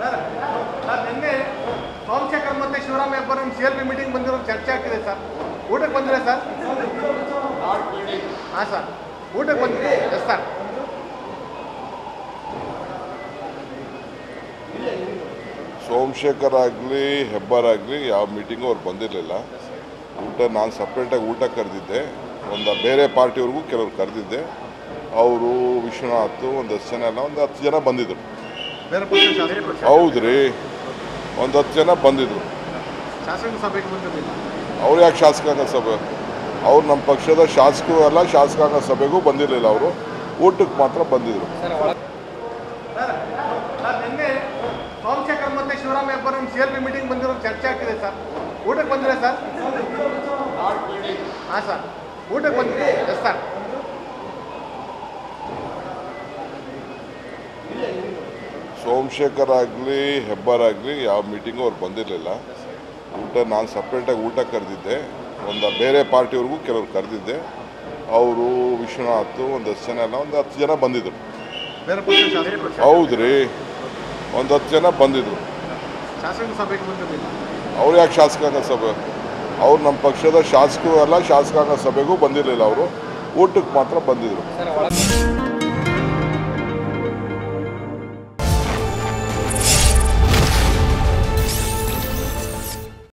Sir ನಿನ್ನೆ ಸೋಮಶೇಖರ್ ಮತ್ತು Shivarama Hebbar CLP meeting ಬಂದಿರೋ ಚರ್ಚೆ ಆಗ್ತಿದೆ ಸರ್. ಊಟಕ್ಕೆ ಬಂದಿದೆ ಸರ್? ಹಾಂ ಸರ್, ಊಟಕ್ಕೆ ಬಂದಿದೆ. Yes sir. ಸೋಮಶೇಖರ್ ಆಗಲಿ ಹೆಬ್ಬಾರ್ ಆಗಲಿ ಯಾವ ಮೀಟಿಂಗು ಅವ್ರು ಬಂದಿರಲಿಲ್ಲ. ನಾನು ಸಪ್ರೇಟಾಗಿ ಊಟ ಕರೆದಿದ್ದೆ. ಬೇರೆ ಪಾರ್ಟಿಯವ್ರಿಗೂ ಕೆಲವ್ರು ಕರೆದಿದ್ದೆ. ಅವರು ವಿಶ್ವನಾಥ್ ಒಂದು 10 ಜನ ಎಲ್ಲ 10 ಜನ ಬಂದಿದ್ರು. ಹೌದ್ರಿ, 10 ಜನ ಬಂದಿದ್ರು. ಶಾಸಕ ಸಭೆಗೆ ಬಂದಿರಲಿಲ್ಲ. ಅವ್ರು ಯಾಕೆ ಶಾಸಕಾಂಗ ಸಭೆ? ಅವ್ರು ನಮ್ಮ ಪಕ್ಷದ ಶಾಸಕರು ಅಲ್ಲ, ಶಾಸಕಾಂಗ ಸಭೆಗೂ ಬಂದಿರಲಿಲ್ಲ. ಅವರು ಊಟಕ್ಕೆ ಮಾತ್ರ ಬಂದಿದ್ರು. ನಿನ್ನೆ ಸೋಮಶೇಖರ್ ಮತ್ತು ಶಿವರಾಮ ಹೆಬ್ಬಾರ್ CLP ಮೀಟಿಂಗ್ ಬಂದಿರೋ ಚರ್ಚೆ ಆಗ್ತಿದೆ ಸರ್. ಊಟಕ್ಕೆ ಬಂದಿದೆ ಸರ್? ಹಾಂ ಸರ್, ಊಟಕ್ಕೆ ಬಂದಿದೆ. Yes sir. ಸೋಮಶೇಖರ್ ಆಗಲಿ ಹೆಬ್ಬಾರ್ ಆಗಲಿ ಯಾವ ಮೀಟಿಂಗು ಅವ್ರು ಬಂದಿರಲಿಲ್ಲ. ನಾನು ಸಪ್ರೇಟಾಗಿ ಊಟ ಕರೆದಿದ್ದೆ. ಬೇರೆ ಪಾರ್ಟಿಯವ್ರಿಗೂ ಕೆಲವ್ರು ಕರೆದಿದ್ದೆ. ಅವರು ವಿಶ್ವನಾಥ್ ಒಂದು 10 ಜನ ಎಲ್ಲ 10 ಜನ ಬಂದಿದ್ರು. ಹೌದ್ರಿ, 10 ಜನ ಬಂದಿದ್ರು. ಶಾಸಕ ಸಭೆಗೆ ಬಂದಿರಲಿಲ್ಲ. ಅವ್ರು ಯಾಕೆ ಶಾಸಕಾಂಗ ಸಭೆ? ಅವ್ರು ನಮ್ಮ ಪಕ್ಷದ ಶಾಸಕರು ಅಲ್ಲ, ಶಾಸಕಾಂಗ ಸಭೆಗೂ ಬಂದಿರಲಿಲ್ಲ. ಅವರು ಊಟಕ್ಕೆ ಮಾತ್ರ ಬಂದಿದ್ರು.